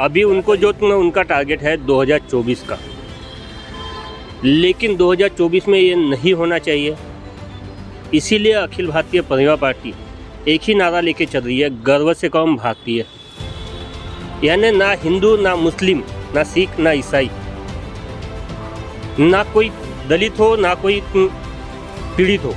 अभी उनको जो उनका टारगेट है 2024 का, लेकिन 2024 में ये नहीं होना चाहिए। इसीलिए अखिल भारतीय परिवार पार्टी एक ही नारा लेके चल रही है, गर्व से कहो हम भारतीय। यानी ना हिंदू, ना मुस्लिम, ना सिख, ना ईसाई, ना कोई दलित हो, ना कोई पीड़ित हो,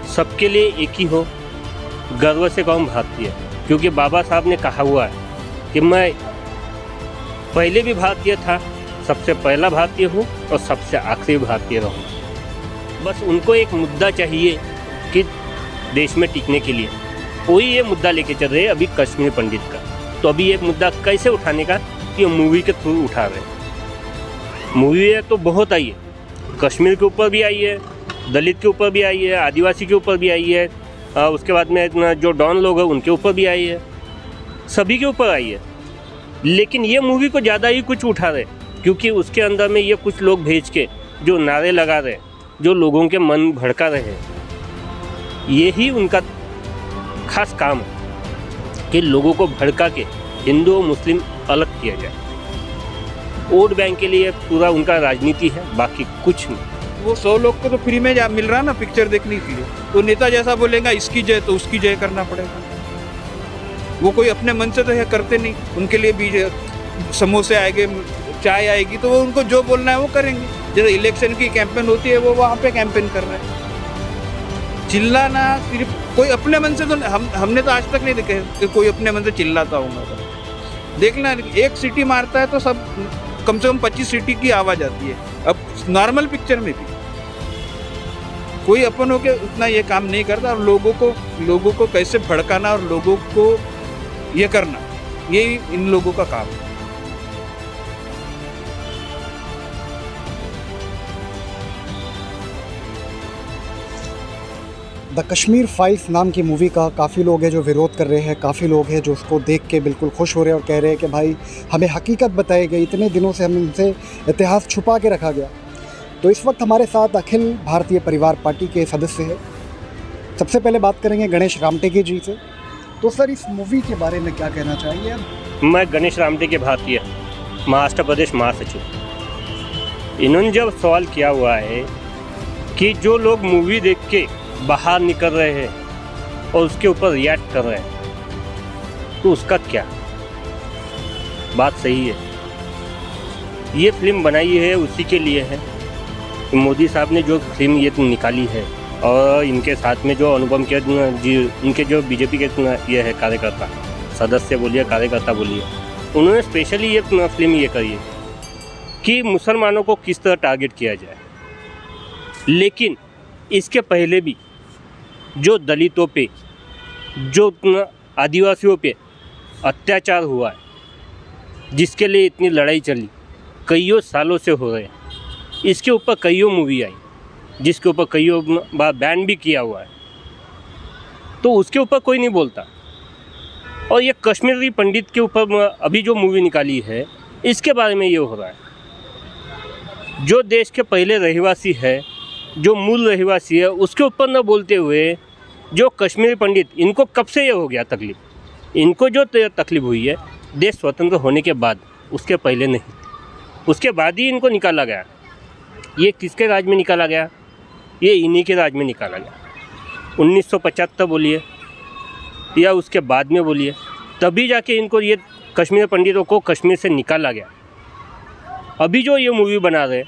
सबके लिए एक ही हो, गर्व से कहो हम भारतीय। क्योंकि बाबा साहब ने कहा हुआ है कि मैं पहले भी भारतीय था, सबसे पहला भारतीय हूँ और सबसे आखिरी भारतीय रहूँगा। बस उनको एक मुद्दा चाहिए कि देश में टिकने के लिए, वही ये मुद्दा लेके चल रहे हैं अभी कश्मीर पंडित का। तो अभी ये मुद्दा कैसे उठाने का, ये मूवी के थ्रू उठा रहे हैं। मूवी है तो बहुत आई है, कश्मीर के ऊपर भी आई है, दलित के ऊपर भी आई है, आदिवासी के ऊपर भी आई है, उसके बाद में जो डॉन लोग हैं उनके ऊपर भी आई है, सभी के ऊपर आई है। लेकिन ये मूवी को ज़्यादा ही कुछ उठा रहे, क्योंकि उसके अंदर में ये कुछ लोग भेज के जो नारे लगा रहे, जो लोगों के मन भड़का रहे हैं, यही उनका खास काम है कि लोगों को भड़का के हिंदू और मुस्लिम अलग किया जाए। वोट बैंक के लिए पूरा उनका राजनीति है, बाकी कुछ नहीं। वो 100 लोग को तो फ्री में मिल रहा ना पिक्चर देखने के लिए, तो नेता जैसा बोलेगा इसकी जय तो उसकी जय करना पड़ेगा। वो कोई अपने मन से तो यह करते नहीं, उनके लिए भी समोसे आएंगे, चाय आएगी, तो वो उनको जो बोलना है वो करेंगे। जैसे इलेक्शन की कैंपेन होती है वो वहाँ पे कैंपेन कर रहे हैं। चिल्लाना सिर्फ कोई अपने मन से तो हमने तो आज तक नहीं देखे कि कोई अपने मन से चिल्लाता होगा। देखना एक सीटी मारता है तो सब कम से कम 25 सीटी की आवाज़ आती है। अब नॉर्मल पिक्चर में भी कोई अपन हो के उतना ये काम नहीं करता, और लोगों को कैसे भड़काना और लोगों को ये करना, यही इन लोगों का काम है। द कश्मीर फाइल्स नाम की मूवी का काफ़ी लोग हैं जो विरोध कर रहे हैं, काफ़ी लोग हैं जो उसको देख के बिल्कुल खुश हो रहे हैं और कह रहे हैं कि भाई हमें हकीकत बताई गई, इतने दिनों से हम इनसे इतिहास छुपा के रखा गया। तो इस वक्त हमारे साथ अखिल भारतीय परिवार पार्टी के सदस्य हैं। सबसे पहले बात करेंगे गणेश रामटेके जी से। तो सर, इस मूवी के बारे में क्या कहना चाहिए? मैं गणेश रामटेके, भारतीय महाराष्ट्र प्रदेश महासचिव। इन्होंने जब सवाल किया हुआ है कि जो लोग मूवी देख के बाहर निकल रहे हैं और उसके ऊपर रिएक्ट कर रहे हैं, तो उसका क्या? बात सही है, ये फिल्म बनाई है उसी के लिए है। मोदी साहब ने जो फिल्म ये निकाली है, और इनके साथ में जो अनुपम के जी, उनके जो बीजेपी के ये है कार्यकर्ता, सदस्य बोलिए, कार्यकर्ता बोलिए, उन्होंने स्पेशली ये फिल्म ये करी है कि मुसलमानों को किस तरह टारगेट किया जाए। लेकिन इसके पहले भी जो दलितों पे, जो आदिवासियों पे अत्याचार हुआ है, जिसके लिए इतनी लड़ाई चली, कईयों सालों से हो रहे हैं, इसके ऊपर कईयों मूवी आई, जिसके ऊपर कईयों बार बैन भी किया हुआ है, तो उसके ऊपर कोई नहीं बोलता। और ये कश्मीरी पंडित के ऊपर अभी जो मूवी निकाली है, इसके बारे में ये हो रहा है। जो देश के पहले रहवासी है, जो मूल रहवासी है, उसके ऊपर न बोलते हुए जो कश्मीरी पंडित, इनको कब से ये हो गया तकलीफ? इनको जो तकलीफ हुई है देश स्वतंत्र होने के बाद, उसके पहले नहीं, उसके बाद ही इनको निकाला गया। ये किसके राज में निकाला गया? ये इन्हीं के राज में निकाला गया। 1975 बोलिए या उसके बाद में बोलिए, तभी जाके इनको ये कश्मीरी पंडितों को कश्मीर से निकाला गया। अभी जो ये मूवी बना रहे,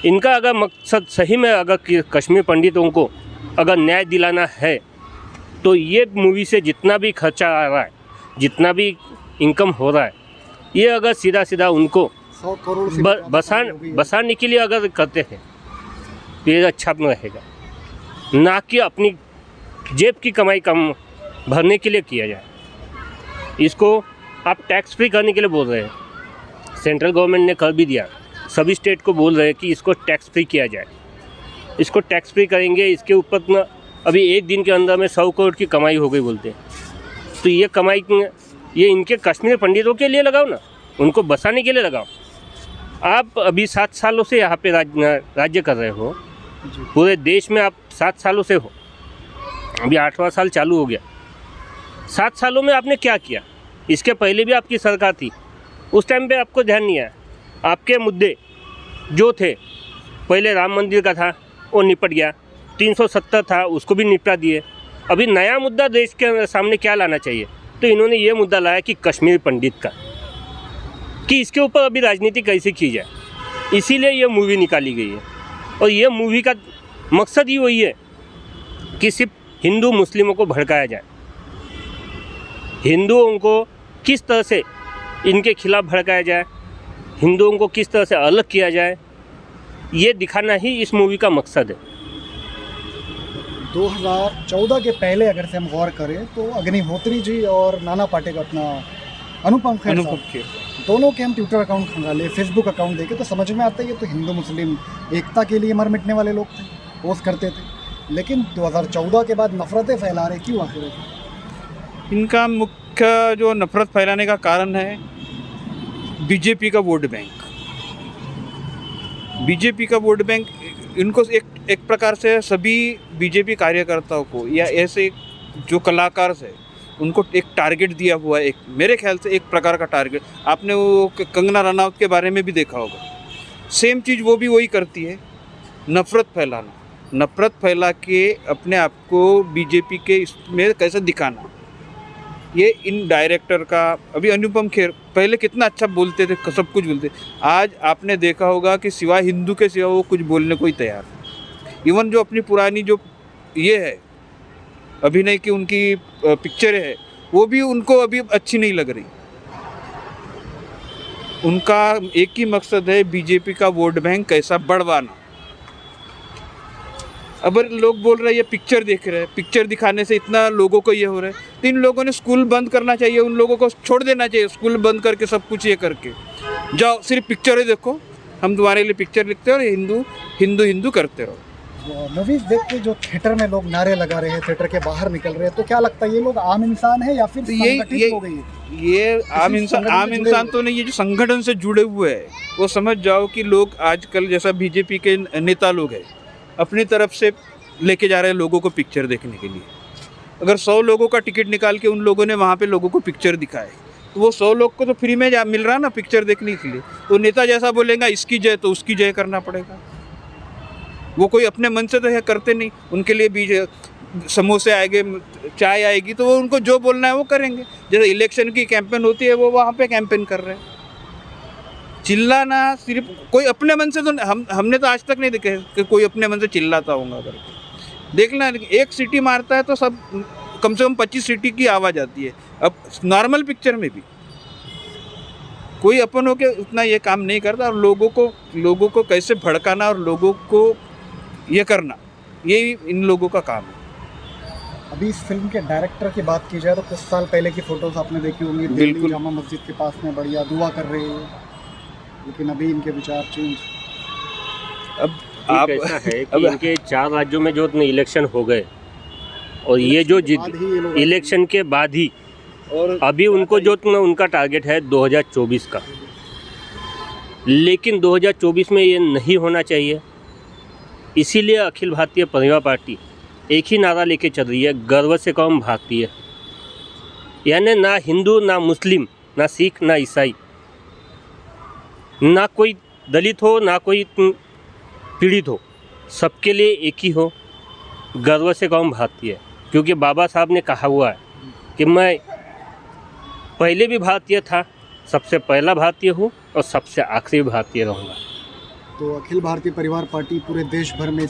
इनका अगर मकसद सही में अगर कश्मीर पंडितों को अगर न्याय दिलाना है, तो ये मूवी से जितना भी खर्चा आ रहा है, जितना भी इनकम हो रहा है, ये अगर सीधा सीधा उनको 100 करोड़ बसाने के लिए अगर करते हैं तो ये अच्छा रहेगा, ना कि अपनी जेब की कमाई कम भरने के लिए किया जाए। इसको आप टैक्स फ्री करने के लिए बोल रहे हैं, सेंट्रल गवर्नमेंट ने कर भी दिया, सभी स्टेट को बोल रहे हैं कि इसको टैक्स फ्री किया जाए। इसको टैक्स फ्री करेंगे, इसके ऊपर अभी एक दिन के अंदर में 100 करोड़ की कमाई हो गई बोलते हैं। तो ये कमाई ये इनके कश्मीरी पंडितों के लिए लगाओ ना, उनको बसाने के लिए लगाओ। आप अभी 7 सालों से यहाँ पे राज्य कर रहे हो, पूरे देश में आप 7 सालों से हो, अभी 8वां साल चालू हो गया। 7 सालों में आपने क्या किया? इसके पहले भी आपकी सरकार थी, उस टाइम पे आपको ध्यान नहीं आया। आपके मुद्दे जो थे, पहले राम मंदिर का था वो निपट गया, 370 था उसको भी निपटा दिए। अभी नया मुद्दा देश के सामने क्या लाना चाहिए, तो इन्होंने ये मुद्दा लाया कि कश्मीर पंडित का, कि इसके ऊपर अभी राजनीति कैसे की जाए, इसीलिए ये मूवी निकाली गई है। और ये मूवी का मकसद ही वही है कि सिर्फ हिंदू मुस्लिमों को भड़काया जाए, हिंदुओं को किस तरह से इनके खिलाफ भड़काया जाए, हिंदुओं को किस तरह से अलग किया जाए, ये दिखाना ही इस मूवी का मकसद है। 2014 के पहले अगर से हम गौर करें तो अग्निहोत्री जी और नाना पाटेकर, अपना अनुपम खेर साहब, दोनों के हम ट्विटर अकाउंट खंगाले, फेसबुक अकाउंट देखे तो समझ में आता है ये तो हिंदू मुस्लिम एकता के लिए मर मिटने वाले लोग थे, पोस्ट करते थे। लेकिन 2014 के बाद नफरतें फैला रहे, क्यों आखिर? इनका मुख्य जो नफरत फैलाने का कारण है बीजेपी का वोट बैंक। बीजेपी का वोट बैंक इनको एक प्रकार से सभी बीजेपी कार्यकर्ताओं को या ऐसे जो कलाकार है उनको एक टारगेट दिया हुआ है, एक मेरे ख्याल से एक प्रकार का टारगेट। आपने वो कंगना रनौत के बारे में भी देखा होगा, सेम चीज़ वो भी वही करती है, नफ़रत फैलाना, नफ़रत फैला के अपने आप को बीजेपी के इसमें कैसे दिखाना। ये इन डायरेक्टर का, अभी अनुपम खेर पहले कितना अच्छा बोलते थे, सब कुछ बोलते, आज आपने देखा होगा कि सिवाय हिंदू के सिवा वो कुछ बोलने को ही तैयार है। इवन जो अपनी पुरानी जो ये है अभिनय की उनकी पिक्चर है वो भी उनको अभी अच्छी नहीं लग रही। उनका एक ही मकसद है बीजेपी का वोट बैंक कैसा बढ़वाना। अब लोग बोल रहे हैं ये पिक्चर देख रहे हैं, पिक्चर दिखाने से इतना लोगों को ये हो रहा है, तो इन लोगों ने स्कूल बंद करना चाहिए, उन लोगों को छोड़ देना चाहिए, स्कूल बंद करके सब कुछ ये करके जाओ, सिर्फ पिक्चरें देखो, हम तुम्हारे लिए पिक्चर लिखते हैं और हिंदू हिंदू हिंदू करते रहो। मूवीज देख के जो थिएटर में लोग नारे लगा रहे हैं, थिएटर के बाहर निकल रहे हैं, तो क्या लगता है ये लोग आम इंसान है या फिर संगठित हो गई? ये आम इंसान तो नहीं, ये जो संगठन से जुड़े हुए हैं वो समझ जाओ कि लोग आजकल जैसा बीजेपी के नेता लोग हैं अपनी तरफ से लेके जा रहे हैं लोगों को पिक्चर देखने के लिए। अगर 100 लोगों का टिकट निकाल के उन लोगों ने वहाँ पे लोगों को पिक्चर दिखाए तो वो 100 लोग को तो फ्री में मिल रहा ना पिक्चर देखने के लिए। वो नेता जैसा बोलेगा इसकी जय तो उसकी जय करना पड़ेगा। वो कोई अपने मन से तो यह करते नहीं, उनके लिए भी समोसे आएंगे, चाय आएगी, तो वो उनको जो बोलना है वो करेंगे। जैसे इलेक्शन की कैंपेन होती है वो वहाँ पे कैंपेन कर रहे हैं। चिल्लाना सिर्फ कोई अपने मन से तो हमने तो आज तक नहीं देखे कि कोई अपने मन से चिल्लाता होगा करके। देखना एक सीटी मारता है तो सब कम से कम 25 सीटी की आवाज़ आती है। अब नॉर्मल पिक्चर में भी कोई अपन हो के उतना ये काम नहीं करता, और लोगों को कैसे भड़काना और लोगों को ये करना, यही इन लोगों का काम है। अभी इस फिल्म के डायरेक्टर की बात की जाए तो कुछ साल पहले की फोटोज आपने देखी होंगी, दिल्ली जामा मस्जिद के पास में बढ़िया दुआ कर रहे हैं, लेकिन अभी इनके विचार चेंज। अब आप ऐसा है कि इनके 4 राज्यों में जो इलेक्शन हो गए और ये जो इलेक्शन के बाद ही और अभी उनको जो उनका टारगेट है 2024 का, लेकिन 2024 में ये नहीं होना चाहिए। इसीलिए अखिल भारतीय परिवार पार्टी एक ही नारा लेके चल रही है, गर्व से कौम भारतीय। यानी ना हिंदू, ना मुस्लिम, ना सिख, ना ईसाई, ना कोई दलित हो, ना कोई पीड़ित हो, सबके लिए एक ही हो, गर्व से कौम भारतीय। क्योंकि बाबा साहब ने कहा हुआ है कि मैं पहले भी भारतीय था, सबसे पहला भारतीय हूँ और सबसे आखिरी भारतीय रहूँगा। तो अखिल भारतीय परिवार पार्टी पूरे देश भर में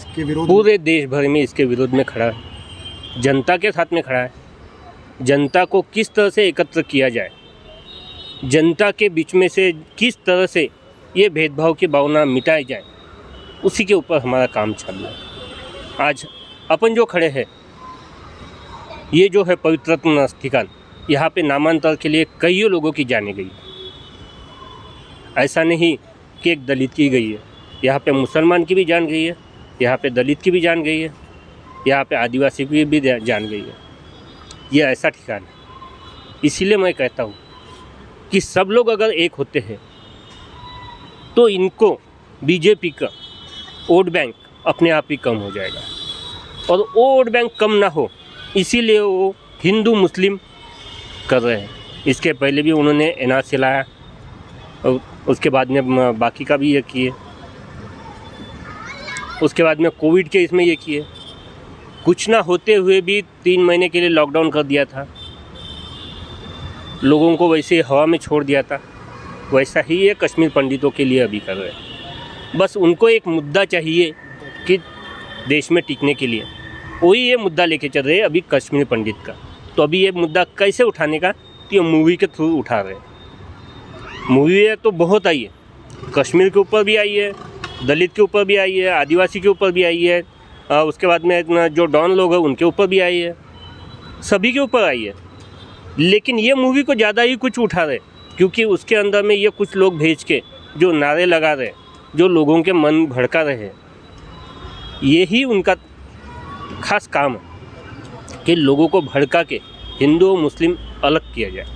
इसके विरोध में खड़ा है, जनता के साथ में खड़ा है। जनता को किस तरह से एकत्र किया जाए, जनता के बीच में से किस तरह से ये भेदभाव की भावना मिटाई जाए, उसी के ऊपर हमारा काम चल रहा है। आज अपन जो खड़े हैं, ये जो है पवित्र ठिकान, यहाँ पे नामांतर के लिए कईयों लोगों की जाने गई। ऐसा नहीं कि एक दलित की गई है, यहाँ पे मुसलमान की भी जान गई है, यहाँ पे दलित की भी जान गई है, यहाँ पे आदिवासी की भी जान गई है। ये ऐसा ठिकान है। इसीलिए मैं कहता हूँ कि सब लोग अगर एक होते हैं तो इनको बीजेपी का वोट बैंक अपने आप ही कम हो जाएगा। और वो वोट बैंक कम ना हो, इसीलिए वो हिंदू मुस्लिम कर रहे हैं। इसके पहले भी उन्होंने एनआरसी लाया, और उसके बाद में बाकी का भी ये किए, उसके बाद में कोविड के इसमें ये किए, कुछ ना होते हुए भी 3 महीने के लिए लॉकडाउन कर दिया था, लोगों को वैसे हवा में छोड़ दिया था। वैसा ही ये कश्मीर पंडितों के लिए अभी कर रहे हैं। बस उनको एक मुद्दा चाहिए कि देश में टिकने के लिए, वही ये मुद्दा लेके चल रहे हैं अभी कश्मीर पंडित का। तो अभी ये मुद्दा कैसे उठाने का, तो ये मूवी के थ्रू उठा रहे हैं। मूवी है तो बहुत आई है, कश्मीर के ऊपर भी आई है, दलित के ऊपर भी आई है, आदिवासी के ऊपर भी आई है, उसके बाद में जो डॉन लोग हैं उनके ऊपर भी आई है, सभी के ऊपर आई है। लेकिन ये मूवी को ज़्यादा ही कुछ उठा रहे, क्योंकि उसके अंदर में ये कुछ लोग भेज के जो नारे लगा रहे, जो लोगों के मन भड़का रहे हैं, यही उनका खास काम है कि लोगों को भड़का के हिंदू और मुस्लिम अलग किया जाए।